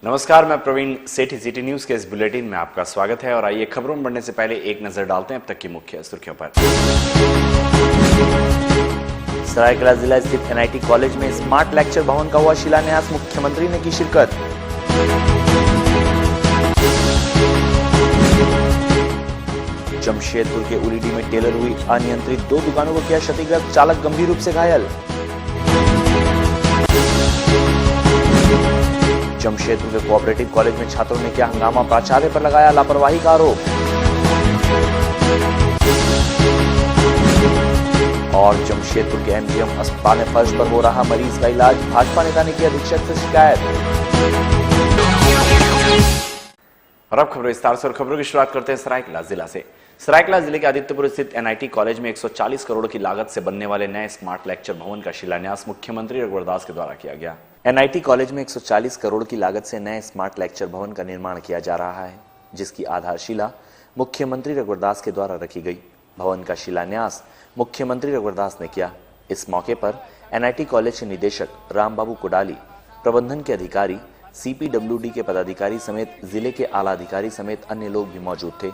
नमस्कार, मैं प्रवीण सेठी। City news के इस बुलेटिन में आपका स्वागत है और आइए खबरों में बढ़ने से पहले एक नजर डालते हैं अब तक की मुख्य सुर्खियों पर। सरायकेला जिला स्थित एनआईटी कॉलेज में स्मार्ट लेक्चर भवन का हुआ शिलान्यास, मुख्यमंत्री ने की शिरकत। जमशेदपुर के उलीडी में टेलर हुई अनियंत्रित, 2 दुकानों को किया क्षतिग्रस्त, चालक गंभीर रूप से घायल। जमशेदपुर के कोऑपरेटिव कॉलेज में छात्रों ने किया हंगामा, प्राचार्य पर लगाया लापरवाही का आरोप। और जमशेदपुर के एमजीएम अस्पताल में फर्श पर हो रहा मरीज का इलाज, भाजपा नेता ने की अधीक्षक से शिकायत। और अब खबरें विस्तार से, और खबरों की शुरुआत करते हैं सरायकेला जिला से। सरायकेला जिले के आदित्यपुर स्थित एनआईटी कॉलेज में 140 करोड़ की लागत से बनने वाले नए स्मार्ट लेक्चर भवन का शिलान्यास मुख्यमंत्री रघुवर दास के द्वारा किया गया। एनआईटी कॉलेज में 140 करोड़ की लागत से नए स्मार्ट लेक्चर भवन का निर्माण किया जा रहा है, जिसकी आधारशिला मुख्यमंत्री रघुवर दास के द्वारा रखी गई। भवन का शिलान्यास मुख्यमंत्री रघुवर दास ने किया। इस मौके पर एनआईटी कॉलेज के निदेशक रामबाबू कोडाली, प्रबंधन के अधिकारी, सीपीडब्ल्यूडी के पदाधिकारी समेत जिले के आला अधिकारी समेत अन्य लोग भी मौजूद थे।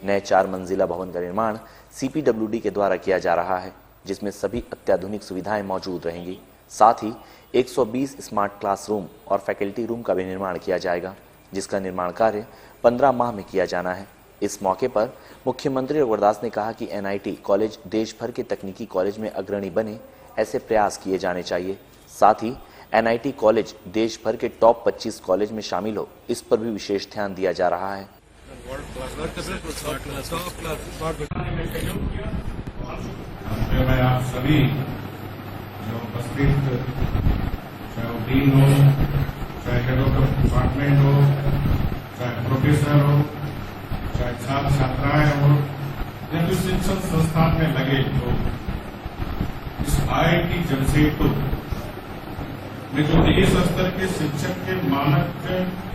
नए 4 मंजिला भवन का निर्माण सीपीडब्ल्यूडी के द्वारा किया जा रहा है, जिसमें सभी अत्याधुनिक सुविधाएं मौजूद रहेंगी। साथ ही 120 स्मार्ट क्लासरूम और फैकल्टी रूम का भी निर्माण किया जाएगा, जिसका निर्माण कार्य 15 माह में किया जाना है। इस मौके पर मुख्यमंत्री रघुवर दास ने कहा कि एनआईटी कॉलेज देश भर के तकनीकी कॉलेज में अग्रणी बने, ऐसे प्रयास किए जाने चाहिए। साथ ही एनआईटी कॉलेज देश भर के टॉप 25 कॉलेज में शामिल हो, इस पर भी विशेष ध्यान दिया जा रहा है। मैं आप सभी जो उपस्थित, चाहे वो डीन हो, चाहे हेड ऑफ डिपार्टमेंट हो, चाहे प्रोफेसर हो, चाहे छात्र छात्राएं हो, या जो शिक्षण संस्थान में लगे लोग, इस आईआईटी जमशेदपुर में जो देश स्तर के शिक्षक के मानक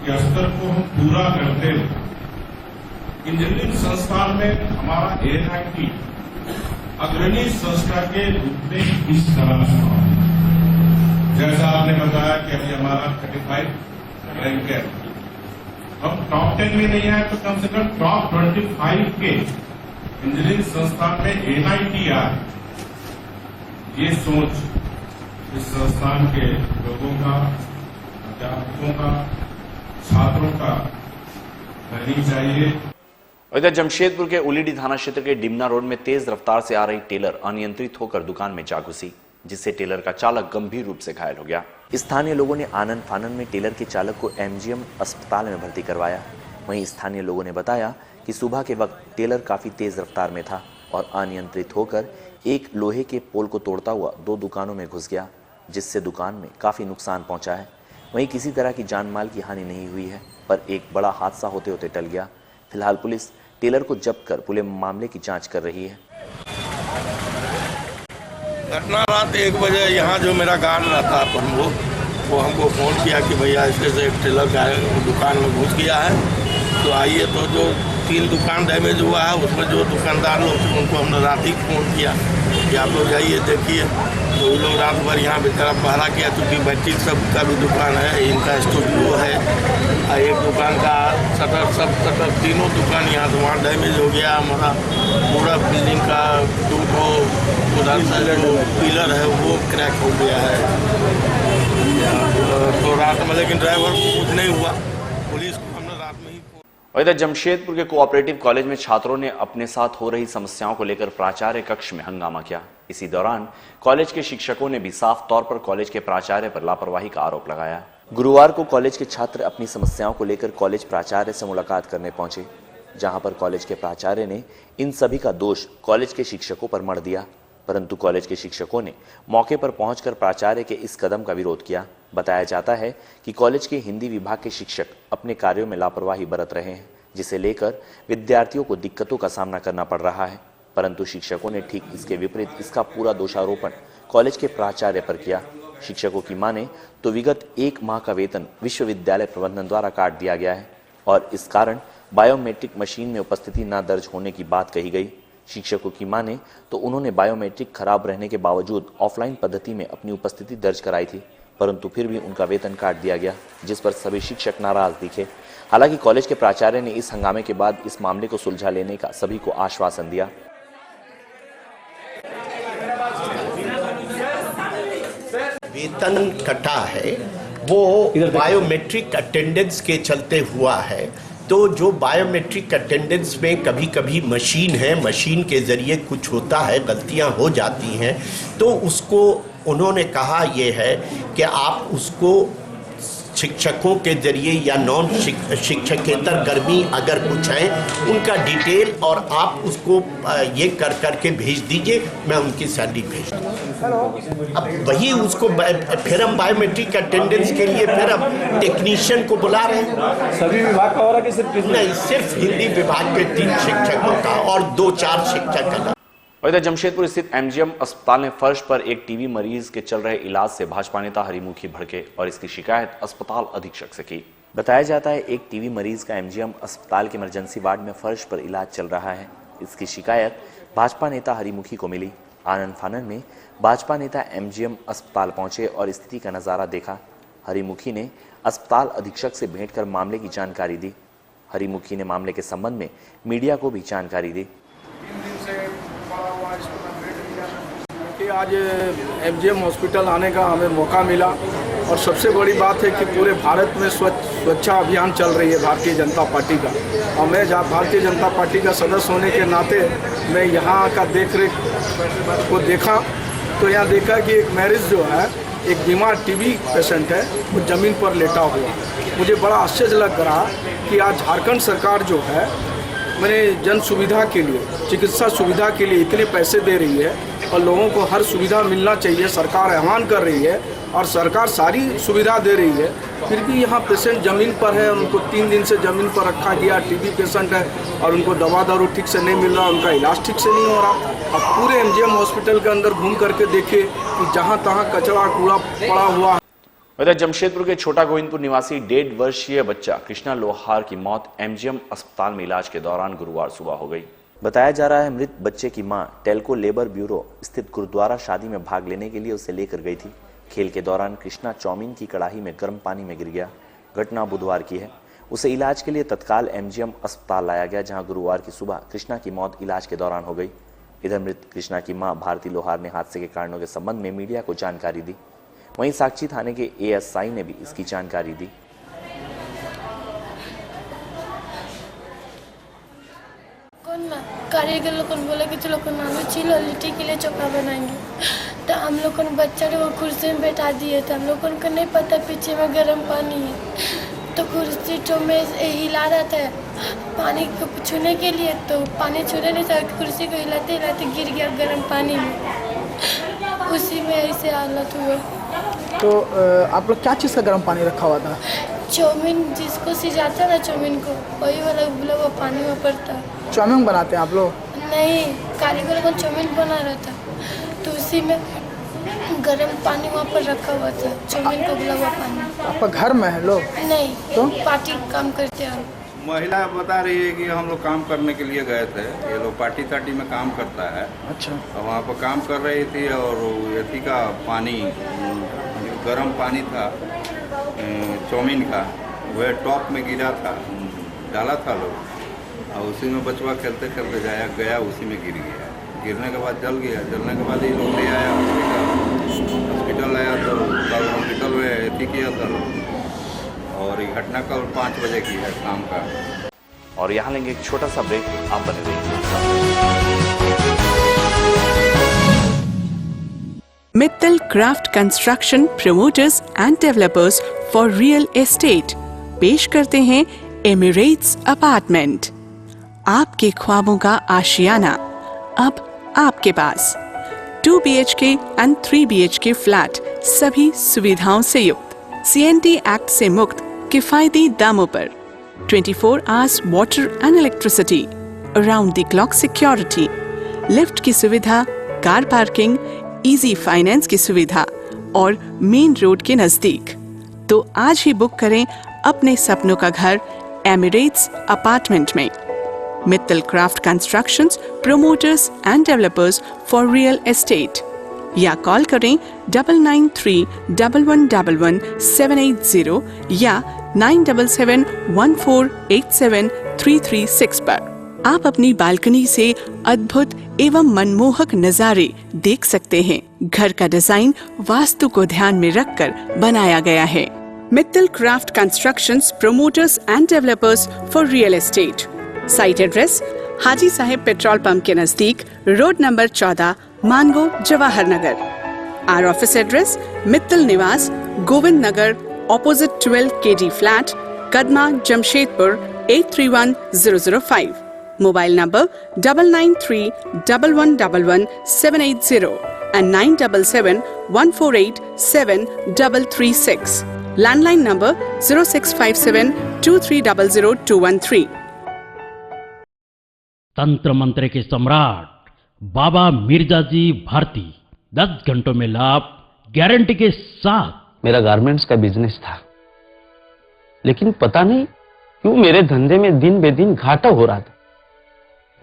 के स्तर को हम पूरा करते हैं, इंजीनियरिंग संस्थान में हमारा एनआईटी अग्रणी संस्था के रूप में इस तरह से, जैसा आपने बताया कि अभी हमारा 35 रैंक है। हम टॉप 10 में नहीं आए तो कम से कम टॉप 25 के इंजीनियरिंग संस्थान में एनआईटी आए। ये सोच इस संस्थान के लोगों का, अध्यापकों का, छात्रों का रहनी चाहिए। इधर जमशेदपुर के उलीडी थाना क्षेत्र के डिमना रोड में तेज रफ्तार से आ रही टेलर अनियंत्रित होकर दुकान में जा घुसी, जिससे टेलर का चालक गंभीर रूप से घायल हो गया। स्थानीय लोगों ने आनन फानन में टेलर के चालक को एमजीएम अस्पताल में भर्ती करवाया। वहीं स्थानीय लोगों ने बताया कि सुबह के वक्त टेलर काफी तेज रफ्तार में था और अनियंत्रित होकर एक लोहे के पोल को तोड़ता हुआ 2 दुकानों में घुस गया, जिससे दुकान में काफी नुकसान पहुंचा है। वहीं किसी तरह की जान माल की हानि नहीं हुई है, पर एक बड़ा हादसा होते होते टल गया। फिलहाल पुलिस टेलर को जब्त कर पूरे मामले की जांच कर रही है। घटना रात 1 बजे यहाँ जो मेरा गार्ड रहता प्रमुख, वो हमको फ़ोन किया कि भैया इसके से एक टेलर का दुकान में घुस गया है, तो आइए। तो जो 3 दुकान डैमेज हुआ है, उसमें जो दुकानदार लोग थे उनको हमने रात ही फ़ोन किया कि आप लोग जाइए देखिए। तो वो लोग रात भर यहाँ बेचारा पहरा किया, क्योंकि बैटरी सब का भी दुकान है, इनका स्टूडियो है, एक दुकान का शटर तीनों दुकान यहाँ से वहाँ डैमेज हो गया। हमारा पूरा बिल्डिंग का 2 उधर से जो पिलर है वो क्रैक हो गया है। तो रात में लेकिन ड्राइवर को कुछ नहीं हुआ, पुलिस को हमने रात में ही। और इधर जमशेदपुर के कोऑपरेटिव कॉलेज में छात्रों ने अपने साथ हो रही समस्याओं को लेकर प्राचार्य कक्ष में हंगामा किया। इसी दौरान कॉलेज के शिक्षकों ने भी साफ तौर पर कॉलेज के प्राचार्य पर लापरवाही का आरोप लगाया। गुरुवार को कॉलेज के छात्र अपनी समस्याओं को लेकर कॉलेज प्राचार्य से मुलाकात करने पहुंचे, जहां पर कॉलेज के प्राचार्य ने इन सभी का दोष कॉलेज के शिक्षकों पर मढ़ दिया, परंतु कॉलेज के शिक्षकों ने मौके पर पहुंचकर प्राचार्य के इस कदम का विरोध किया। बताया जाता है कि कॉलेज के हिंदी विभाग के शिक्षक अपने कार्यों में लापरवाही बरत रहे हैं, जिसे लेकर विद्यार्थियों को दिक्कतों का सामना करना पड़ रहा है, परंतु शिक्षकों ने ठीक इसके विपरीत इसका पूरा दोषारोपण कॉलेज के प्राचार्य पर किया। शिक्षकों की माने तो विगत 1 माह का वेतन विश्वविद्यालय प्रबंधन द्वारा काट दिया गया है और इस कारण बायोमेट्रिक मशीन में उपस्थिति न दर्ज होने की बात कही गई। शिक्षकों की माने तो उन्होंने बायोमेट्रिक खराब रहने के बावजूद ऑफलाइन पद्धति में अपनी उपस्थिति दर्ज कराई थी, परंतु फिर भी उनका वेतन काट दिया गया, जिस पर सभी शिक्षक नाराज दिखे। हालांकि कॉलेज के प्राचार्य ने इस हंगामे के बाद इस मामले को सुलझा लेने का सभी को आश्वासन दिया। वेतन कटा है वो बायोमेट्रिक अटेंडेंस के चलते हुआ है। तो जो बायोमेट्रिक अटेंडेंस में कभी कभी मशीन है, मशीन के ज़रिए कुछ होता है, गलतियां हो जाती हैं, तो उसको उन्होंने कहा ये है कि आप उसको शिक्षकों के जरिए या नॉन शिक्षकेतर कर्मी अगर कुछ हैं उनका डिटेल और आप उसको ये कर करके भेज दीजिए, मैं उनकी सैलरी भेज दूँ। अब वही उसको फिर हम बायोमेट्रिक अटेंडेंस के लिए फिर अब टेक्नीशियन को बुला रहे हैं। सभी विभाग का हो रहा है कि सिर्फ नहीं, सिर्फ हिंदी विभाग के 3 शिक्षकों का और 2-4 शिक्षक का। और इधर जमशेदपुर स्थित एमजीएम अस्पताल में फर्श पर एक टीबी मरीज के चल रहे इलाज से भाजपा नेता हरिमुखी भड़के और इसकी शिकायत अस्पताल अधीक्षक से की। बताया जाता है एक टीबी मरीज का एमजीएम अस्पताल के इमरजेंसी वार्ड में फर्श पर इलाज चल रहा है। इसकी शिकायत भाजपा नेता हरिमुखी को मिली। आनन फानन में भाजपा नेता एमजीएम अस्पताल पहुंचे और स्थिति का नजारा देखा। हरिमुखी ने अस्पताल अधीक्षक से भेंट कर मामले की जानकारी दी। हरिमुखी ने मामले के संबंध में मीडिया को भी जानकारी दी। आज एमजीएम हॉस्पिटल आने का हमें मौका मिला और सबसे बड़ी बात है कि पूरे भारत में स्वच्छता अभियान चल रही है भारतीय जनता पार्टी का, और मैं भारतीय जनता पार्टी का सदस्य होने के नाते मैं यहाँ का देखरेख को देखा तो यहाँ देखा कि एक मैरिज जो है, एक बीमार टीबी पेशेंट है, वो ज़मीन पर लेटा हुआ। मुझे बड़ा आश्चर्य लग रहा कि आज झारखंड सरकार जो है मैंने जन सुविधा के लिए, चिकित्सा सुविधा के लिए इतने पैसे दे रही है और लोगों को हर सुविधा मिलना चाहिए, सरकार आह्वान कर रही है और सरकार सारी सुविधा दे रही है, फिर भी यहाँ पेशेंट ज़मीन पर है। उनको 3 दिन से ज़मीन पर रखा गया, टीबी पेशेंट है और उनको दवा दारू ठीक से नहीं मिल रहा, उनका इलाज ठीक से नहीं हो रहा। अब पूरे एमजीएम हॉस्पिटल के अंदर घूम करके देखे कि जहाँ तहाँ कचरा कूड़ा पड़ा हुआ है। इधर जमशेदपुर के छोटा गोविंदपुर निवासी 1.5 वर्षीय बच्चा कृष्णा लोहार की मौत एमजीएम अस्पताल में इलाज के दौरान गुरुवार सुबह हो गई। बताया जा रहा है मृत बच्चे की मां टेल्को लेबर ब्यूरो स्थित गुरुद्वारा शादी में भाग लेने के लिए उसे लेकर गई थी। खेल के दौरान कृष्णा चौमीन की कड़ाही में गर्म पानी में गिर गया। घटना बुधवार की है। उसे इलाज के लिए तत्काल एमजीएम अस्पताल लाया गया, जहां गुरुवार की सुबह कृष्णा की मौत इलाज के दौरान हो गई। इधर मृत कृष्णा की मां भारती लोहार ने हादसे के कारणों के संबंध में मीडिया को जानकारी दी। वहीं साक्षी थाने के एएसआई ने भी इसकी जानकारी दी। कारीगर लोग बोले कि चलो चिलो लिट्टी के लिए चोखा बनाएंगे, तो हम लोग को बच्चा को कुर्सी में बैठा दिए थे। हम लोग को नहीं पता पीछे में गर्म पानी है, तो कुर्सी तो में हिला रहा था पानी को छूने के लिए, तो पानी छूने नहीं था, कुर्सी को हिलाते हिलाते गिर गया गर्म पानी में, उसी में ऐसे हालत हुआ। तो आप लोग क्या चीज़ का गर्म पानी रखा हुआ था? चाउमीन जिसको सिजाता ना चाउमीन को, वही वाला वो पानी में पड़ता। चाउमीन बनाते हैं आप लोग? नहीं, कारीगर को चाउमीन बना रहा था, तो उसी में गर्म पानी वहाँ पर रखा हुआ था, चाउमीन को उबला हुआ पानी। आपका घर में है लोग? नहीं, तो पार्टी काम करते हैं। महिला बता रही है कि हम लोग काम करने के लिए गए थे, ये लोग पार्टी तार्टी में काम करता है। अच्छा। और वहाँ पर काम कर रही थी और एथी का पानी, गर्म पानी था चाउमीन का, वह टॉप में गिरा था, डाला था लोग, और उसी में बचवा खेलते खेलते गया उसी में गिर गया। गिरने के बाद जल गया। जलने के बाद ये लोग ले आया हॉस्पिटल आया, तो कल हॉस्पिटल में एथी किया था और ये घटना कल 5 बजे की है शाम का। और यहाँ लेंगे एक छोटा सा ब्रेक, आप बने रहिए। Mittal Craft Construction Promoters and Developers for Real Estate पेश करते हैं एमिरेट्स अपार्टमेंट। आपके ख्वाबों का आशियाना अब आपके पास। 2 BHK एंड 3 BHK फ्लैट, सभी सुविधाओं से युक्त, CNT एक्ट से मुक्त किफायती दामों पर, 24 hours water and electricity, around the clock security, lift की सुविधा, कार पार्किंग, इजी फाइनेंस की सुविधा और मेन रोड के नजदीक। तो आज ही बुक करें अपने सपनों का घर एमिरेट्स अपार्टमेंट में। Mittal craft constructions, promoters and developers for real estate, या कॉल करें 9931111780 या 9771487336 पर। आप अपनी बालकनी से अद्भुत एवं मनमोहक नजारे देख सकते हैं। घर का डिजाइन वास्तु को ध्यान में रखकर बनाया गया है। Mittal craft constructions, promoters and developers for real estate. Site address Haji Saheb petrol pump के नजदीक, road number 14, Mango, Jawahar Nagar. Our office address Mittal Niwas, Govind Nagar, opposite 12 KD flat, Kadma, Jamshedpur 831005। Mobile number 9931111780 and 9771487336। Landline number 065723000213। तंत्र मंत्र के सम्राट बाबा मिर्जा जी भारती 10 घंटों में लाभ गारंटी के साथ। मेरा गारमेंट्स का बिजनेस था, लेकिन पता नहीं क्यों मेरे धंधे में दिन बे दिन घाटा हो रहा था।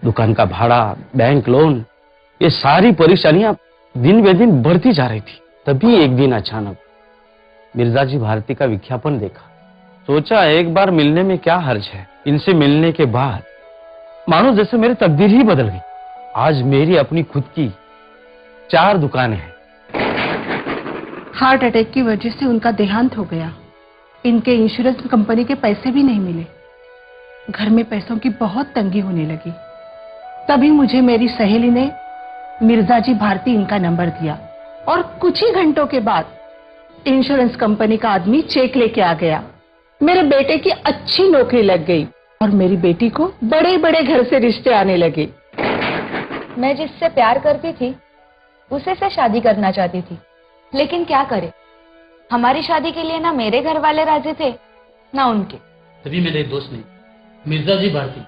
दुकान का भाड़ा, बैंक लोन, ये सारी परेशानियां दिन बे दिन बढ़ती जा रही थी। तभी एक दिन अचानक मिर्जा जी भारती का विज्ञापन देखा। सोचा एक बार मिलने में क्या हर्ज है। इनसे मिलने के बाद मानो जैसे मेरी तकदीर ही बदल गई। आज मेरी अपनी खुद की 4 दुकानें हैं। हार्ट अटैक की वजह से उनका देहांत हो गया। इनके इंश्योरेंस कंपनी के पैसे भी नहीं मिले। घर में पैसों की बहुत तंगी होने लगी। तभी मुझे मेरी सहेली ने मिर्जा जी भारती इनका नंबर दिया और कुछ ही घंटों के बाद इंश्योरेंस कंपनी का आदमी चेक लेके आ गया। मेरे बेटे की अच्छी नौकरी लग गई और मेरी बेटी को बड़े बड़े घर से रिश्ते आने लगे। मैं जिससे प्यार करती थी उसे से शादी करना चाहती थी, लेकिन क्या करे, हमारी शादी के लिए ना मेरे घर वाले राजी थे ना उनके। तभी मेरे दोस्त ने मिर्जा जी भारती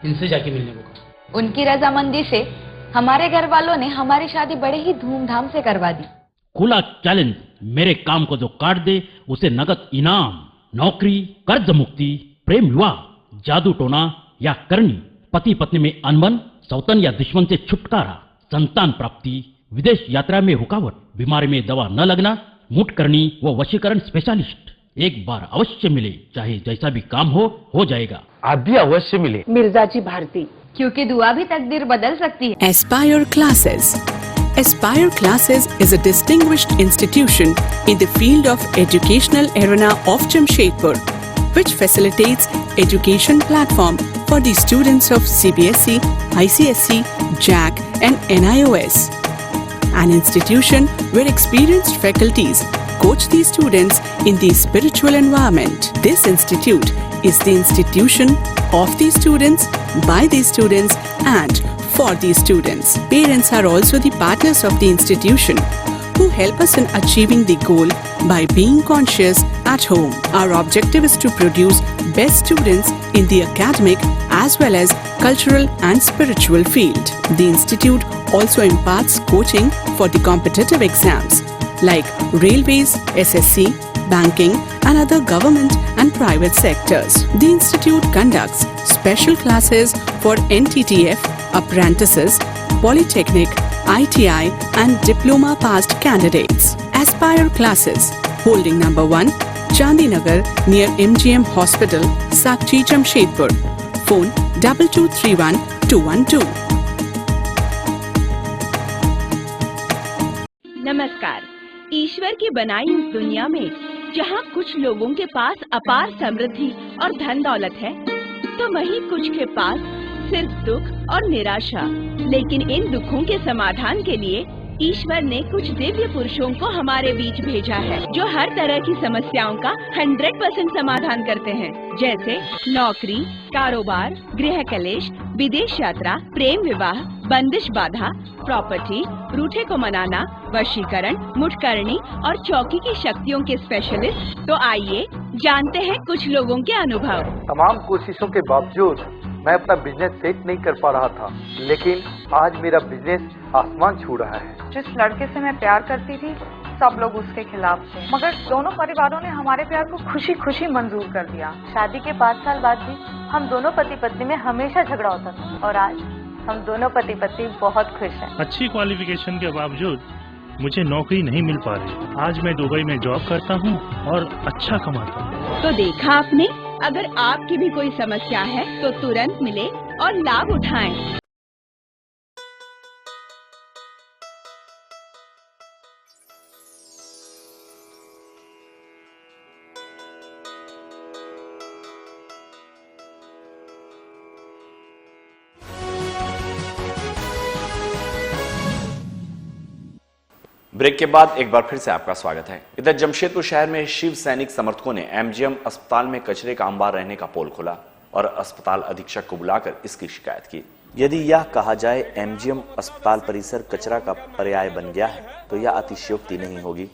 इनसे जाके मिलने को कहा। उनकी रजामंदी से हमारे घर वालों ने हमारी शादी बड़े ही धूमधाम से करवा दी। खुला चैलेंज, मेरे काम को जो काट दे उसे नगद इनाम, नौकरी, कर्ज मुक्ति, प्रेम विवाह, जादू टोना या करनी, पति पत्नी में अनबन, सौतन या दुश्मन से छुटकारा, संतान प्राप्ति, विदेश यात्रा में रुकावट, बीमारी में दवा न लगना, मुठ करनी व वशीकरण स्पेशलिस्ट। एक बार अवश्य मिले, चाहे जैसा भी काम हो जाएगा। आप भी अवश्य मिले मिर्जा जी भारती, क्योंकि दुआ भी तकदीर बदल सकती है। Aspire Classes. Aspire Classes is a distinguished institution in the field of educational arena of Jamshedpur, which facilitates education platform for the students of CBSE, ICSE, JAC and NIOS. An institution where experienced faculties coach the students in the spiritual environment. This institute is the institution of the students, by the students and for the students. Parents are also the partners of the institution who help us in achieving the goal by being conscious at home. Our objective is to produce best students in the academic as well as cultural and spiritual field. The institute also imparts coaching for the competitive exams like railways, SSC, banking and other government and private sectors. The institute conducts special classes for NTTF, apprentices, polytechnic, ITI and diploma passed candidates. Aspire Classes, holding number 1, Chandinagar near MGM Hospital, Sakchi, Jamshedpur. Phone 2231 212. नमस्कार। ईश्वर की बनाई इस दुनिया में जहाँ कुछ लोगों के पास अपार समृद्धि और धन दौलत है, तो वहीं कुछ के पास सिर्फ दुख और निराशा। लेकिन इन दुखों के समाधान के लिए ईश्वर ने कुछ दिव्य पुरुषों को हमारे बीच भेजा है, जो हर तरह की समस्याओं का 100% समाधान करते हैं, जैसे नौकरी, कारोबार, गृह कलेश, विदेश यात्रा, प्रेम विवाह, बंदिश बाधा, प्रॉपर्टी, रूठे को मनाना, वशीकरण, मुठकरणी और चौकी की शक्तियों के स्पेशलिस्ट। तो आइए जानते हैं कुछ लोगों के अनुभव। तमाम कोशिशों के बावजूद मैं अपना बिजनेस सेट नहीं कर पा रहा था, लेकिन आज मेरा बिजनेस आसमान छू रहा है। जिस लड़के से मैं प्यार करती थी, सब लोग उसके खिलाफ थे, मगर दोनों परिवारों ने हमारे प्यार को खुशी खुशी मंजूर कर दिया। शादी के 5 साल बाद भी हम दोनों पति पत्नी में हमेशा झगड़ा होता था और आज हम दोनों पति पत्नी बहुत खुश हैं। अच्छी क्वालिफिकेशन के बावजूद मुझे नौकरी नहीं मिल पा रही। आज मैं दुबई में जॉब करता हूँ और अच्छा कमाता हूँ। तो देखा आपने, अगर आपकी भी कोई समस्या है तो तुरंत मिले और लाभ उठाएं। ब्रेक के बाद एक बार फिर से आपका स्वागत है। इधर जमशेदपुर शहर में शिव सैनिक समर्थकों ने एमजीएम अस्पताल में कचरे का अंबार रहने का पोल खोला और अस्पताल अधीक्षक को बुलाकर इसकी शिकायत की। यदि यह कहा जाए एमजीएम अस्पताल परिसर कचरा का पर्याय बन गया है तो यह अतिशयोक्ति नहीं होगी।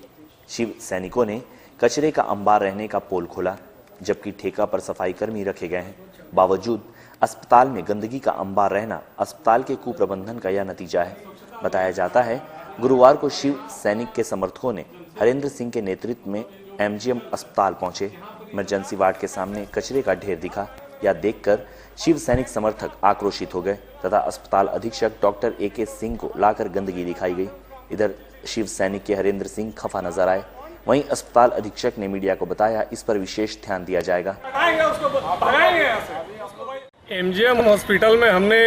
शिव सैनिकों ने कचरे का अंबार रहने का पोल खोला, जबकि ठेका पर सफाई कर्मी रखे गए हैं। बावजूद अस्पताल में गंदगी का अंबार रहना अस्पताल के कुप्रबंधन का यह नतीजा है। बताया जाता है गुरुवार को शिव सैनिक के समर्थकों ने हरेंद्र सिंह के नेतृत्व में एमजीएम अस्पताल पहुंचे। इमरजेंसी वार्ड के सामने कचरे का ढेर दिखा। यह देखकर शिव सैनिक समर्थक आक्रोशित हो गए तथा अस्पताल अधीक्षक डॉक्टर AK सिंह को लाकर गंदगी दिखाई गई। इधर शिव सैनिक के हरेंद्र सिंह खफा नजर आए। वहीं अस्पताल अधीक्षक ने मीडिया को बताया इस पर विशेष ध्यान दिया जाएगा। एमजीएम हॉस्पिटल में हमने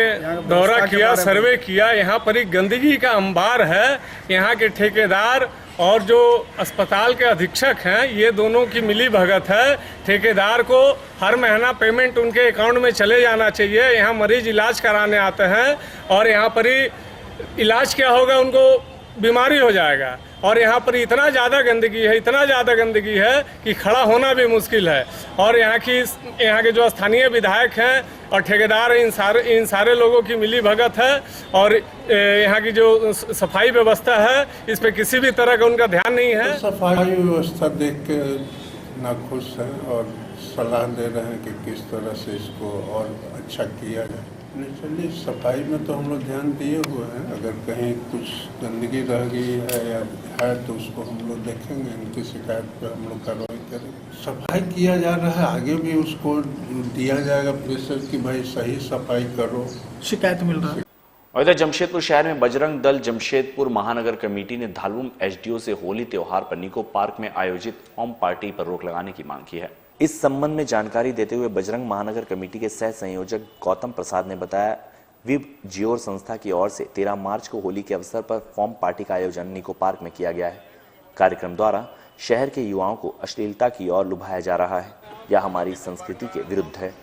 दौरा किया, सर्वे किया। यहाँ पर ही गंदगी का अंबार है। यहाँ के ठेकेदार और जो अस्पताल के अधीक्षक हैं, ये दोनों की मिली भगत है। ठेकेदार को हर महीना पेमेंट उनके अकाउंट में चले जाना चाहिए। यहाँ मरीज इलाज कराने आते हैं और यहाँ पर ही इलाज क्या होगा, उनको बीमारी हो जाएगा। और यहाँ पर इतना ज़्यादा गंदगी है कि खड़ा होना भी मुश्किल है। और यहाँ के जो स्थानीय विधायक हैं और ठेकेदार इन सारे लोगों की मिली भगत है। और यहाँ की जो सफाई व्यवस्था है, इस पे किसी भी तरह का उनका ध्यान नहीं है। सफाई व्यवस्था देख के नाखुश है और सलाह दे रहे हैं कि किस तरह से इसको और अच्छा किया जाए। चलिए, सफाई में तो हम लोग ध्यान दिए हुए हैं। अगर कहीं कुछ गंदगी रह गई है या है तो उसको हम लोग देखेंगे। इनकी शिकायत पर हम लोग कार्रवाई करेंगे। सफाई किया जा रहा है, आगे भी उसको दिया जाएगा प्रेशर कि भाई सही सफाई करो। शिकायत मिल रहा है। और इधर जमशेदपुर शहर में बजरंग दल जमशेदपुर महानगर कमेटी ने धालवुम SDO से होली त्योहार पर निको पार्क में आयोजित होम पार्टी पर रोक लगाने की मांग की है। इस संबंध में जानकारी देते हुए बजरंग महानगर कमेटी के सह संयोजक गौतम प्रसाद ने बताया, विव जियोर संस्था की ओर से 13 मार्च को होली के अवसर पर फॉर्म पार्टी का आयोजन निको पार्क में किया गया है। कार्यक्रम द्वारा शहर के युवाओं को अश्लीलता की ओर लुभाया जा रहा है। यह हमारी संस्कृति के विरुद्ध है।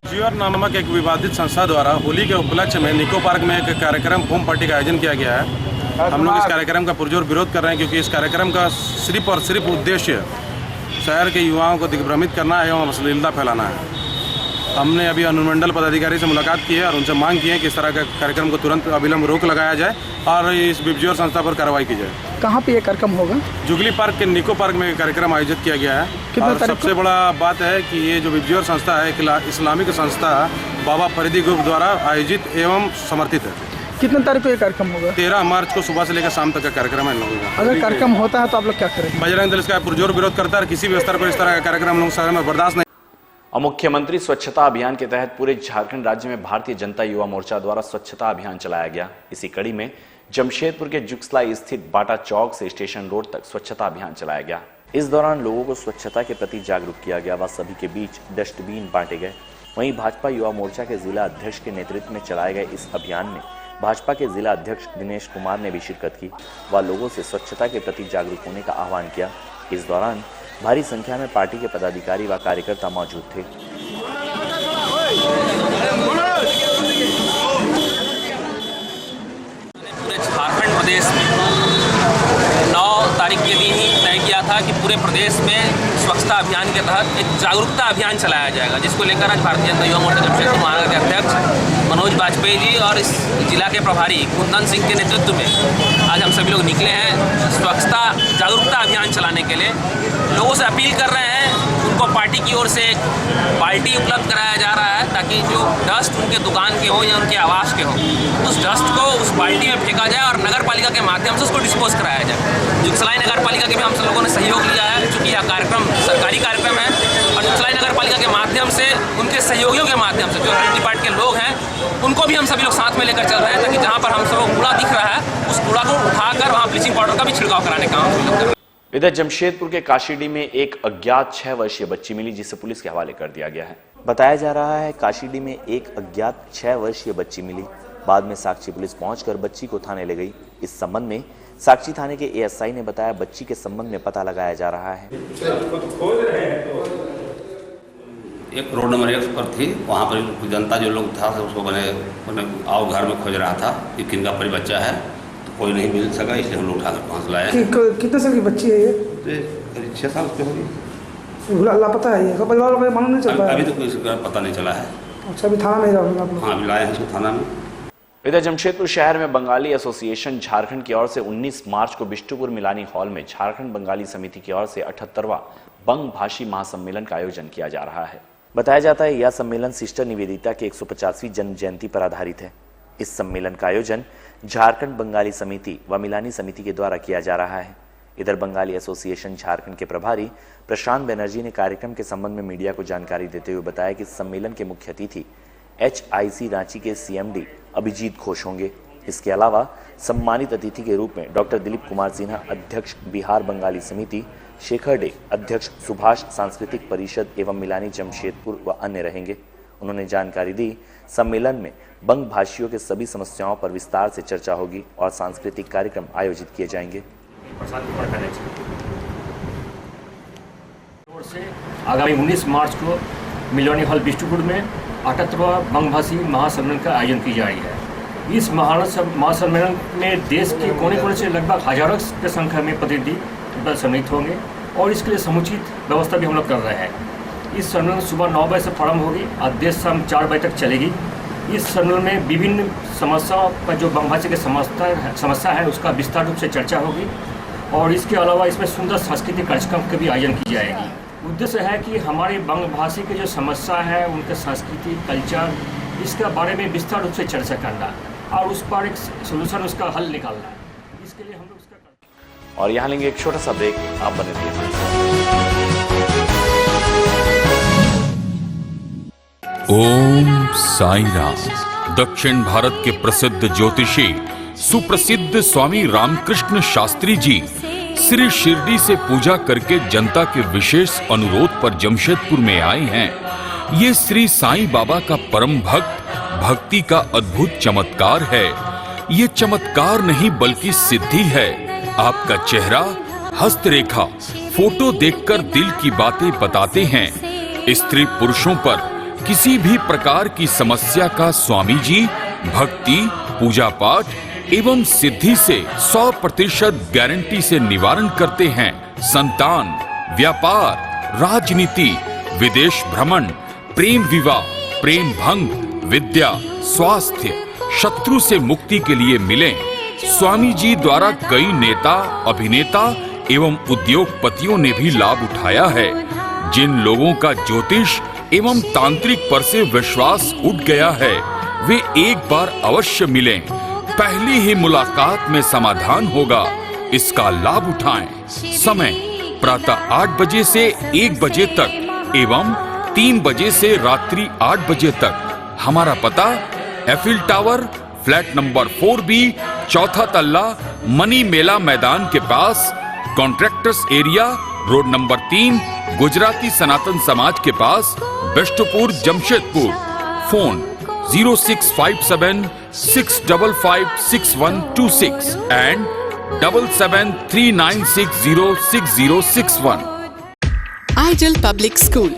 जियोर नामक एक विवादित संस्था द्वारा होली के उपलक्ष्य में निको पार्क में एक कार्यक्रम होम पार्टी का आयोजन किया गया है। हम लोग इस कार्यक्रम का पुरजोर विरोध कर रहे हैं, क्योंकि इस कार्यक्रम का सिर्फ और सिर्फ उद्देश्य शहर के युवाओं को दिग्भ्रमित करना एवं अश्लीलता फैलाना है। हमने अभी अनुमंडल पदाधिकारी से मुलाकात की है और उनसे मांग की है कि इस तरह के कार्यक्रम को तुरंत अविलंब रोक लगाया जाए और इस विवजियोर संस्था पर कार्रवाई की जाए। कहाँ पे ये कार्यक्रम होगा? जुगली पार्क के निको पार्क में कार्यक्रम आयोजित किया गया है। और सबसे बड़ा बात है कि ये जो विवजियोर संस्था है, इस्लामिक संस्था बाबा फरीदी ग्रुप द्वारा आयोजित एवं समर्थित है। कितने तारीख को ये कार्यक्रम होगा? 13 मार्च को सुबह से लेकर शाम तक का कार्यक्रम है इन लोगों का। अगर कार्यक्रम होता है तो आप लोग क्या करेंगे? बजरंग दल इसका पुरजोर विरोध करता है और किसी भी स्तर पर इस तरह का कार्यक्रम लोग शहर में बर्दाश्त नहीं। और मुख्यमंत्री स्वच्छता अभियान के तहत पूरे झारखंड राज्य में भारतीय जनता युवा मोर्चा द्वारा स्वच्छता अभियान चलाया गया। इसी कड़ी में जमशेदपुर के जुगसला स्थित बाटा चौक से स्टेशन रोड तक स्वच्छता अभियान चलाया गया। इस दौरान लोगों को स्वच्छता के प्रति जागरूक किया गया व सभी के बीच डस्टबिन बांटे गए। वहीं भाजपा युवा मोर्चा के जिला अध्यक्ष के नेतृत्व में चलाए गए इस अभियान में भाजपा के जिला अध्यक्ष दिनेश कुमार ने भी शिरकत की व लोगों से स्वच्छता के प्रति जागरूक होने का आह्वान किया। इस दौरान भारी संख्या में पार्टी के पदाधिकारी व कार्यकर्ता मौजूद थे। पूरे झारखंड प्रदेश में 9 तारीख के दिन ही तय किया था कि पूरे प्रदेश में स्वच्छता अभियान के तहत एक जागरूकता अभियान चलाया जाएगा, जिसको लेकर आज भारतीय जनता युवा मोर्चा जमशेदपुर महानगर के अध्यक्ष मनोज वाजपेयी जी और इस जिला के प्रभारी कुंदन सिंह के नेतृत्व में आज हम सभी लोग निकले हैं स्वच्छता जागरूकता अभियान चलाने के लिए। लोगों से अपील कर रहे हैं, उनको पार्टी की ओर से एक बाल्टी उपलब्ध कराया जा रहा है ताकि जो डस्ट उनके दुकान के हो या उनके आवास के हो, उस डस्ट को उस बाल्टी में फेंका जाए और नगर पालिका के माध्यम से उसको डिस्पोज कराया जाए। जुगसलाई नगर पालिका के भी हम सब लोगों ने सहयोग लिया है, चूँकि यह कार्यक्रम सरकारी कार्यक्रम है और जुगसलाई नगर पालिका के माध्यम से उनके सहयोगियों के माध्यम से जो हेल्थ डिपार्टमेंट के लोग हैं उनको भी हम सभी लोग साथ में लेकर चल रहे हैं, ताकि जहाँ पर हम सब कूड़ा दिख रहा है उस कूड़ा को उठाकर वहाँ ब्लीचिंग पाउडर का भी छिड़काव कराने का हम लोग कर रहे हैं। इधर जमशेदपुर के काशीडीह में एक अज्ञात 6 वर्षीय बच्ची मिली, जिसे पुलिस के हवाले कर दिया गया है। बताया जा रहा है काशीडीह में एक अज्ञात 6 वर्षीय बच्ची मिली। बाद में साक्षी पुलिस पहुंचकर बच्ची को थाने ले गई। इस संबंध में साक्षी थाने के एएसआई ने बताया बच्ची के संबंध में पता लगाया जा रहा है। एक रोड नंबर 1 पर थी, वहाँ पर जनता जो लोग था उसको मैंने आओ घर में खोज रहा था कि किनका परी बच्चा है, तो कोई नहीं मिल सका, इसलिए हम लोग उठाकर पहुँच लाए। कितने साल की बच्ची है ये? करीब 6 साल की होगी। लापता है ये, परिवार में मालूम नहीं चलता? अभी तो कोई पता नहीं चला है। अच्छा, अभी थाना में आप लोग? हाँ, अभी लाए हैं इसको थाना में। इधर जमशेदपुर शहर में बंगाली एसोसिएशन झारखंड की ओर से 19 मार्च को बिष्टुपुर मिलानी हॉल में झारखंड बंगाली समिति की ओर से 78वां बंग भाषी महासम्मेलन का आयोजन किया जा रहा है। बताया जाता है यह सम्मेलन सिस्टर निवेदिता की 150वीं जन्म जयंती पर आधारित है। इस सम्मेलन का आयोजन झारखंड बंगाली समिति व मिलानी समिति के द्वारा किया जा रहा है। इधर बंगाली एसोसिएशन झारखंड के प्रभारी प्रशांत बनर्जी ने कार्यक्रम के संबंध में मीडिया को जानकारी देते हुए बताया कि सम्मेलन के मुख्य अतिथि HIC रांची के CMD अभिजीत घोष होंगे। इसके अलावा सम्मानित अतिथि के रूप में डॉक्टर दिलीप कुमार सिन्हा अध्यक्ष बिहार बंगाली समिति, शेखर डे अध्यक्ष सुभाष सांस्कृतिक परिषद एवं मिलानी जमशेदपुर व अन्य रहेंगे। उन्होंने जानकारी दी सम्मेलन में बंग भाषियों के सभी समस्याओं पर विस्तार से चर्चा होगी और सांस्कृतिक कार्यक्रम आयोजित किए जाएंगे। आगामी 19 मार्च को मिलानी हॉल बिष्टुपुर में 78वां बंग भाषी महासम्मेलन का आयोजन की जा रही है। इस महासम्मेलन में देश के कोने कोने से लगभग हजारों की संख्या में प्रतिनिधि सम्मिलित होंगे और इसके लिए समुचित व्यवस्था भी हम लोग कर रहे हैं। इस सम्मेलन सुबह 9 बजे से प्रारंभ होगी और देर शाम 4 बजे तक चलेगी। इस सम्मेलन में विभिन्न समस्याओं का जो बंग भाषी की समस्या है उसका विस्तार रूप से चर्चा होगी और इसके अलावा इसमें सुंदर सांस्कृतिक कार्यक्रम का भी आयोजन की जाएगी। उद्देश्य है कि हमारे बंग भाषी की जो समस्या है उनके संस्कृति कल्चर इसके बारे में विस्तार रूप से चर्चा करना और उस पर एक सोल्यूशन उसका हल निकालना, इसके लिए हम लोग उसका। और यहाँ लेंगे एक छोटा सा ब्रेक, आप बने रहिए। ओम साई राम। दक्षिण भारत के प्रसिद्ध ज्योतिषी सुप्रसिद्ध स्वामी रामकृष्ण शास्त्री जी श्री शिरडी से पूजा करके जनता के विशेष अनुरोध पर जमशेदपुर में आए हैं। ये श्री साईं बाबा का परम भक्त भक्ति का अद्भुत चमत्कार है। ये चमत्कार नहीं बल्कि सिद्धि है। आपका चेहरा, हस्तरेखा, फोटो देखकर दिल की बातें बताते हैं। स्त्री पुरुषों पर किसी भी प्रकार की समस्या का स्वामी जी भक्ति, पूजा पाठ एवं सिद्धि से 100% गारंटी से निवारण करते हैं। संतान, व्यापार, राजनीति, विदेश भ्रमण, प्रेम विवाह, प्रेम भंग, विद्या, स्वास्थ्य, शत्रु से मुक्ति के लिए मिलें। स्वामी जी द्वारा कई नेता, अभिनेता एवं उद्योगपतियों ने भी लाभ उठाया है। जिन लोगों का ज्योतिष एवं तांत्रिक पर से विश्वास उठ गया है वे एक बार अवश्य मिलें। पहली ही मुलाकात में समाधान होगा। इसका लाभ उठाएं। समय प्रातः 8 बजे से 1 बजे तक एवं 3 बजे से रात्रि 8 बजे तक। हमारा पता Eiffel tower, flat number 4B, चौथा तल्ला, मनी मेला मैदान के पास, contractors area, road number 3, Gujarati Sanatan Samaj के पास, Bistupur, Jamshedpur. Phone 0657 655 6126 and 7739606061. Ideal Public School.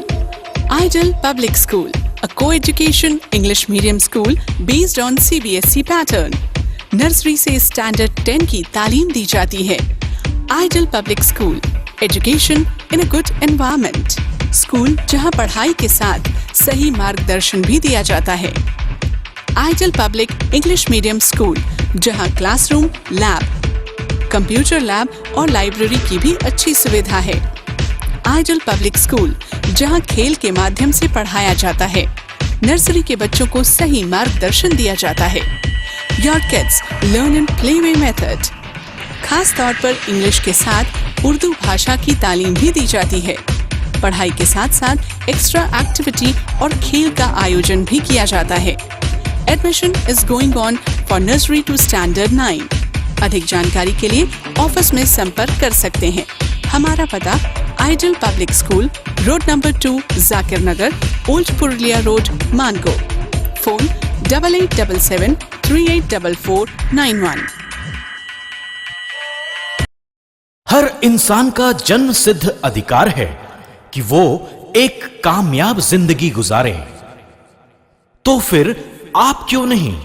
Ideal Public School, a co-education English medium school based on CBSE pattern. Nursery से स्टैंडर्ड 10 की तालीम दी जाती है। Ideal Public School, education in a good environment. School जहां पढ़ाई के साथ सही मार्गदर्शन भी दिया जाता है। Ideal Public English Medium School, जहां क्लासरूम, लैब, कंप्यूटर लैब और लाइब्रेरी की भी अच्छी सुविधा है। Ideal Public School, जहां खेल के माध्यम से पढ़ाया जाता है। नर्सरी के बच्चों को सही मार्गदर्शन दिया जाता है। Your kids learn in playway method. खास तौर पर इंग्लिश के साथ उर्दू भाषा की तालीम भी दी जाती है। पढ़ाई के साथ साथ एक्स्ट्रा एक्टिविटी और खेल का आयोजन भी किया जाता है। Admission is going on for nursery to standard 9. अधिक जानकारी के लिए ऑफिस में संपर्क कर सकते हैं। हमारा पता ideal public school, road number 2, Zakir Nagar, old Purulia road, Mango. Phone 8877384491। हर इंसान का जन्म सिद्ध अधिकार है कि वो एक कामयाब जिंदगी गुजारे। तो फिर आप क्यों नहीं?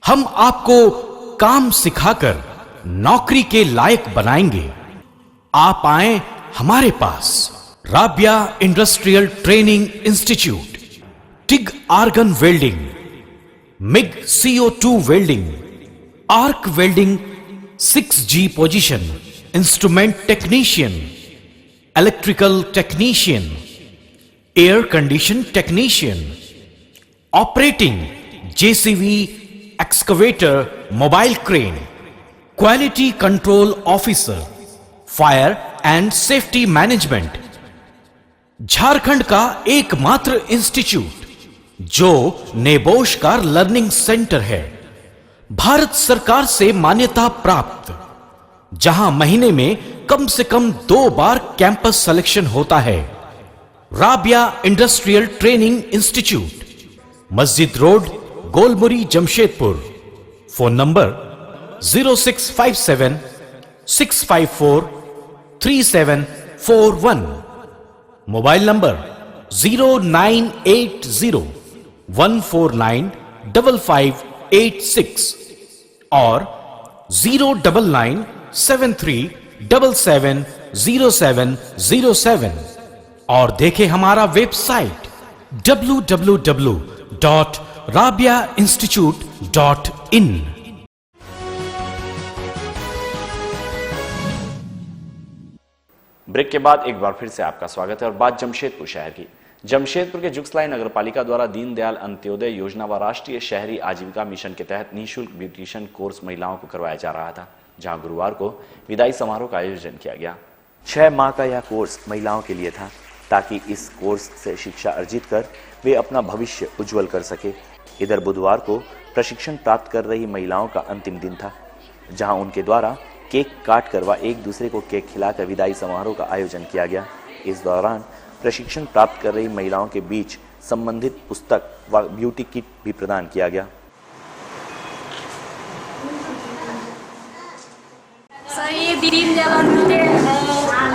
हम आपको काम सिखाकर नौकरी के लायक बनाएंगे। आप आए हमारे पास। Rabia industrial training institute, TIG argon welding, MIG CO2 welding, arc welding 6G position, instrument technician, electrical technician, air condition technician, operating JCB, excavator, mobile crane, quality control officer, fire and safety management. Jharkhand का एकमात्र institute जो नेबोश का learning centre है, भारत सरकार से मान्यता प्राप्त, जहां महीने में कम से कम 2 बार कैंपस सिलेक्शन होता है। राबिया इंडस्ट्रियल ट्रेनिंग इंस्टीट्यूट, मस्जिद road, Golmuri, Jamshedpur. Phone number 0657 654 3741, mobile number 0980 149 5586 और 099 73 77 0707। और देखें हमारा वेबसाइट www.rabiainstitute.in। ब्रेक के बाद एक बार फिर से आपका स्वागत है और बात जमशेदपुर शहर की। जमशेदपुर के जुगसलाई नगरपालिका द्वारा दीनदयाल अंत्योदय योजना व राष्ट्रीय शहरी आजीविका मिशन के तहत निःशुल्क ब्यूटिशियन कोर्स महिलाओं को करवाया जा रहा था, जहां गुरुवार को विदाई समारोह का आयोजन किया गया। 6 माह का यह कोर्स महिलाओं के लिए था, ताकि इस कोर्स से शिक्षा अर्जित कर वे अपना भविष्य उज्जवल कर सके। इधर बुधवार को प्रशिक्षण प्राप्त कर रही महिलाओं का अंतिम दिन था, जहां उनके द्वारा केक काट कर व एक दूसरे को केक खिलाकर विदाई समारोह का आयोजन किया गया। इस दौरान प्रशिक्षण प्राप्त कर रही महिलाओं के बीच संबंधित पुस्तक व ब्यूटी किट भी प्रदान किया गया। सर, ये दीनदयाल अंत्योदय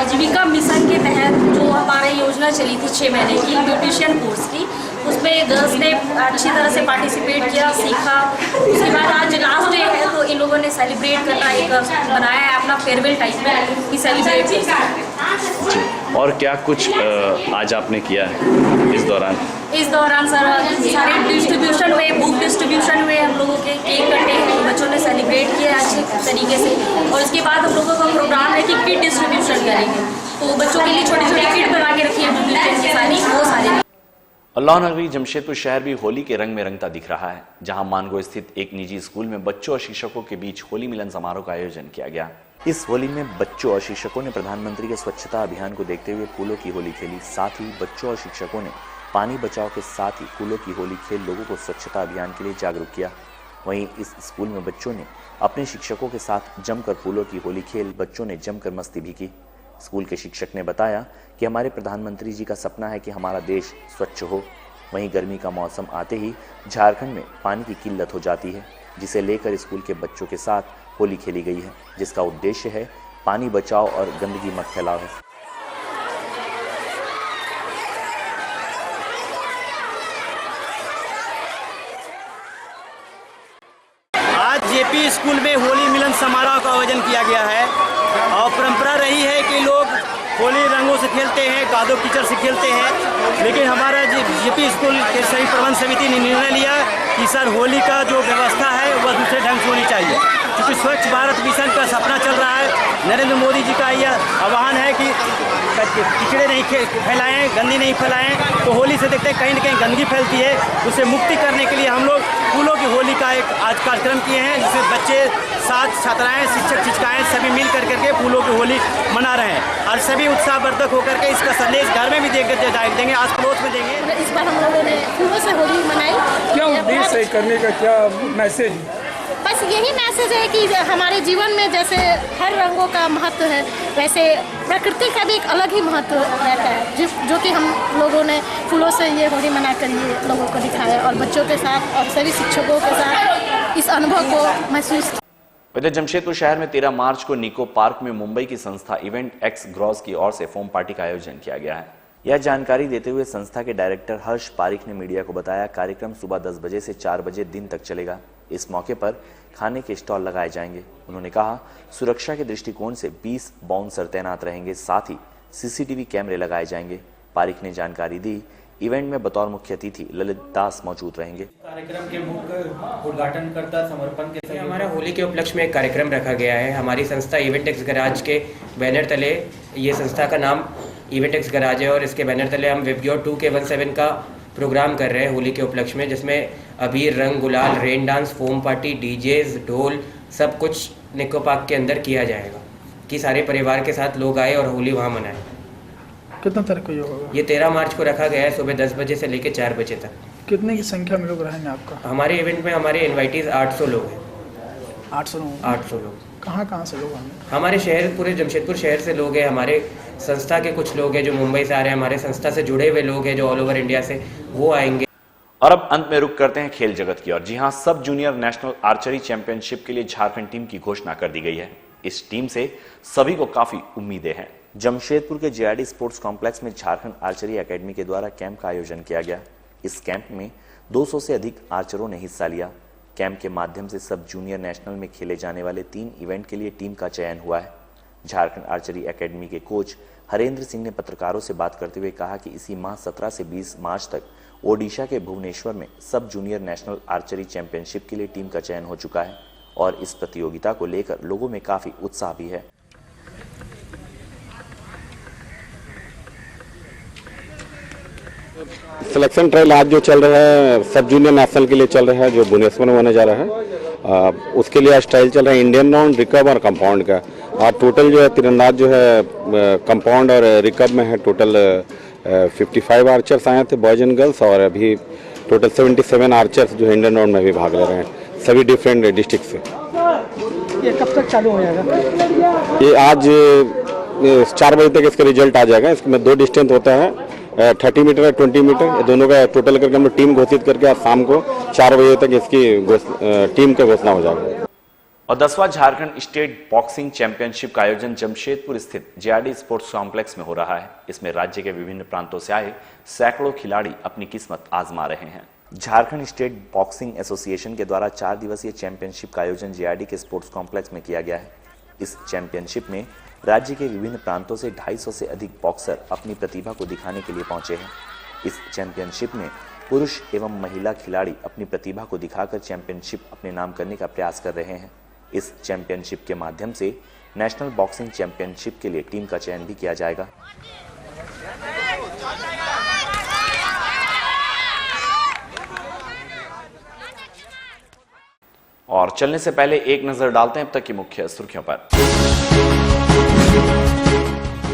आजीविका मिशन के तहत जो हमारी योजना चली थी 6 महीने की ब्यूटिशियन कोर्स की, उसमें गर्ल्स ने अच्छी तरह से पार्टिसिपेट किया, सीखा। उसके बाद आज लास्ट डे है तो इन लोगों ने सेलिब्रेट करना एक बनाया है अपना फेयरवेल टाइप में कि सेलिब्रेट किया। और क्या कुछ आज आपने किया है इस दौरान? इस दौरान सर सारे डिस्ट्रीब्यूशन हुए, बुक डिस्ट्रीब्यूशन हुए, हम लोगों के केक कटे, बच्चों ने सेलिब्रेट किया अच्छे तरीके से। और उसके बाद हम लोगों का प्रोग्राम है कि किट डिस्ट्रीब्यूशन करेंगे, तो बच्चों के लिए छोटी छोटी किट बना के रखी है ब्यूटिशियन की सारी, वो सारी। अल्लाह नगरी जमशेदपुर शहर भी होली के रंग में रंगता दिख रहा है, जहां मानगो स्थित एक निजी स्कूल में बच्चों और शिक्षकों के बीच होली मिलन समारोह का आयोजन किया गया। इस होली में बच्चों और शिक्षकों ने प्रधानमंत्री के स्वच्छता अभियान को देखते हुए फूलों की होली खेली। साथ ही बच्चों और शिक्षकों ने पानी बचाओ के साथ ही फूलों की होली खेल लोगों को स्वच्छता अभियान के लिए जागरूक किया। वहीं इस स्कूल में बच्चों ने अपने शिक्षकों के साथ जमकर फूलों की होली खेल, बच्चों ने जमकर मस्ती भी की। स्कूल के शिक्षक ने बताया कि हमारे प्रधानमंत्री जी का सपना है कि हमारा देश स्वच्छ हो। वहीं गर्मी का मौसम आते ही झारखंड में पानी की किल्लत हो जाती है, जिसे लेकर स्कूल के बच्चों के साथ होली खेली गई है, जिसका उद्देश्य है पानी बचाओ और गंदगी मत फैलाओ है। आज जेपी स्कूल में होली मिलन समारोह का आयोजन किया गया है और परंपरा रही है कि लोग होली रंगों से खेलते हैं, कादो कीचड़ से खेलते हैं, लेकिन हमारा जेपी स्कूल के सही प्रबंध समिति ने निर्णय लिया कि सर होली का जो व्यवस्था है वह दूसरे ढंग से होनी चाहिए। क्योंकि स्वच्छ भारत मिशन का सपना चल रहा है। नरेंद्र मोदी जी का यह आह्वान है कि कीचड़े नहीं फैलाएं, गंदगी नहीं फैलाएं। तो होली से देखते हैं कहीं ना कहीं गंदगी फैलती है, उससे मुक्ति करने के लिए हम लोग फूलों की होली का एक आज कार्यक्रम किए हैं, जिसमें बच्चे, साथ छात्राएं, शिक्षक शिक्षिकाएं सभी मिल करके फूलों की होली मना रहे हैं और सभी उत्साहवर्धक होकर के इसका संदेश घर में भी देंगे, आस पड़ोस में देंगे। इस बार हम लोगों ने फूलों से होली मनाई। क्या उद्देश्य है करने का, क्या मैसेज? बस यही मैसेज है कि हमारे जीवन में जैसे हर रंगों का महत्व है, वैसे प्रकृति का भी एक अलग ही महत्व रहता है, जो कि हम लोगों ने फूलों से ये होली मनाकर ये लोगों को दिखाया और बच्चों के साथ और सभी शिक्षकों के साथ इस अनुभव को महसूस किया। इधर जमशेदपुर शहर में 13 मार्च को निको पार्क में मुंबई की संस्था इवेंट एक्स ग्रॉस की ओर से फोम पार्टी का आयोजन किया गया है। यह जानकारी देते हुए संस्था के डायरेक्टर हर्ष पारिक ने मीडिया को बताया, कार्यक्रम सुबह 10 बजे से 4 बजे दिन तक चलेगा। इस मौके पर खाने के स्टॉल लगाए जाएंगे। उन्होंने कहा, सुरक्षा के दृष्टिकोण से 20 बाउंसर तैनात रहेंगे, साथ ही सीसीटीवी कैमरे लगाए जाएंगे। पारिक ने जानकारी दी, इवेंट में बतौर मुख्य अतिथि ललित दास मौजूद रहेंगे। कार्यक्रम के मुख्य उद्घाटनकर्ता समर्पण के साथ हमारा होली के उपलक्ष्य में एक कार्यक्रम रखा गया है। हमारी संस्था इवेंट एक्स गराज के बैनर तले, ये संस्था का नाम इवेंट एक्स गराज है और इसके बैनर तले हम विबग्योर 2K17 का प्रोग्राम कर रहे हैं होली के उपलक्ष्य में, जिसमें अबीर, रंग, गुलाल, रेन डांस, फोम पार्टी, डीजेज, ढोल सब कुछ निको पार्क के अंदर किया जाएगा कि सारे परिवार के साथ लोग आए और होली वहाँ मनाएं। कितना तारीख को ये होगा? ये 13 मार्च को रखा गया है, सुबह 10 बजे से लेकर 4 बजे तक। कितने की संख्या में लोग रहेंगे आपका? हमारे इवेंट में हमारे इन्वाइटीज 800 लोग हैं। 800 लोग? 800 लोग। कहाँ से लोग आएंगे? हमारे शहर, पूरे जमशेदपुर शहर से लोग हैं, हमारे संस्था के कुछ लोग हैं जो मुंबई से आ रहे हैं, हमारे संस्था से जुड़े हुए लोग हैं जो ऑल ओवर इंडिया से, वो आएंगे। और अब अंत में रुक करते हैं खेल जगत की ओर। जी हां, सब जूनियर नेशनल आर्चरी चैंपियनशिप के लिए झारखंड टीम की घोषणा कर दी गई है। इस टीम से सभी को काफी उम्मीदें हैं। जमशेदपुर के JRD स्पोर्ट्स कॉम्प्लेक्स में झारखंड आर्चरी एकेडमी के द्वारा कैंप का आयोजन किया गया। इस कैंप में 200 से अधिक आर्चरों ने हिस्सा लिया। कैंप के माध्यम से सब जूनियर नेशनल में खेले जाने वाले 3 इवेंट के लिए टीम का चयन हुआ है। झारखंड आर्चरी एकेडमी के कोच हरेंद्र सिंह ने पत्रकारों से बात करते हुए कहा कि इसी माह 17 से 20 मार्च तक ओडिशा के भुवनेश्वर में सब जूनियर नेशनल आर्चरी चैंपियनशिप के लिए टीम का चयन हो चुका है और इस प्रतियोगिता को लेकर लोगों में काफी उत्साह भी है। सिलेक्शन ट्रायल आज जो चल रहा है सब जूनियर नेशनल के लिए चल रहा है, जो भुवनेश्वर में होने जा रहा है, उसके लिए आज ट्रायल चल रहा है इंडियन राउंड, रिकर्व और कंपाउंड का। और टोटल जो है तीरंदाज जो है कंपाउंड और रिकर्व में है टोटल 55 आर्चर्स आए थे, बॉयज एंड गर्ल्स, और अभी टोटल 77 आर्चर्स जो इंडियन राउंड में भी भाग ले रहे हैं, सभी डिफरेंट डिस्ट्रिक्ट से। ये कब तक चालू हो जाएगा? ये आज 4 बजे तक इसका रिजल्ट आ जाएगा। इसमें 2 डिस्टेंस होता है, 30 मीटर और 20 मीटर, ये दोनों का टोटल करके हम लोग टीम घोषित करके आज शाम को 4 बजे तक इसकी टीम का घोषणा हो जाएगा। और 10वां झारखंड स्टेट बॉक्सिंग चैंपियनशिप का आयोजन जमशेदपुर स्थित JRD स्पोर्ट्स कॉम्प्लेक्स में हो रहा है। इसमें राज्य के विभिन्न प्रांतों से आए सैकड़ों खिलाड़ी अपनी किस्मत आजमा रहे हैं। झारखंड स्टेट बॉक्सिंग एसोसिएशन के द्वारा 4 दिवसीय चैंपियनशिप का आयोजन JRD के स्पोर्ट्स कॉम्प्लेक्स में किया गया है। इस चैंपियनशिप में राज्य के विभिन्न प्रांतों से 250 से अधिक बॉक्सर अपनी प्रतिभा को दिखाने के लिए पहुंचे हैं। इस चैंपियनशिप में पुरुष एवं महिला खिलाड़ी अपनी प्रतिभा को दिखाकर चैंपियनशिप अपने नाम करने का प्रयास कर रहे हैं। इस चैंपियनशिप के माध्यम से नेशनल बॉक्सिंग चैंपियनशिप के लिए टीम का चयन भी किया जाएगा। और चलने से पहले एक नजर डालते हैं अब तक की मुख्य सुर्खियों पर।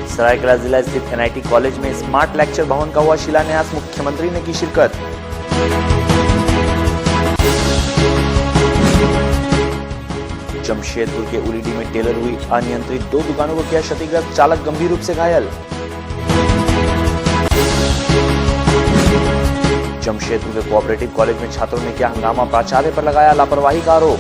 सरायकेला जिला स्थित NIT कॉलेज में स्मार्ट लेक्चर भवन का हुआ शिलान्यास, मुख्यमंत्री ने की शिरकत। जमशेदपुर के उलीडी में टेलर हुई अनियंत्रित, 2 दुकानों को किया क्षतिग्रस्त, चालक गंभीर रूप से घायल। जमशेदपुर के कोऑपरेटिव कॉलेज में छात्रों ने किया हंगामा, प्राचार्य पर लगाया लापरवाही का आरोप।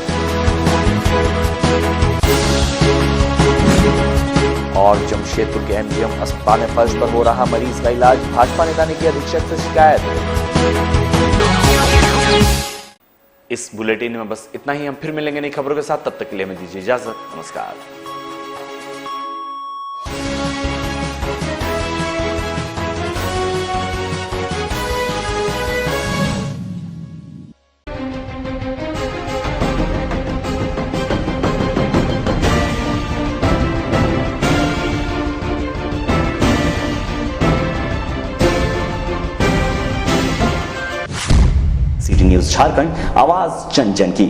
और जमशेदपुर के MGM अस्पताल में फर्श पर हो रहा मरीज का इलाज, भाजपा नेता ने की अधीक्षक से शिकायत। इस बुलेटिन में बस इतना ही। हम फिर मिलेंगे नई खबरों के साथ, तब तक के लिए हमें दीजिए इजाजत। नमस्कार। झारखंड, आवाज जन जन की।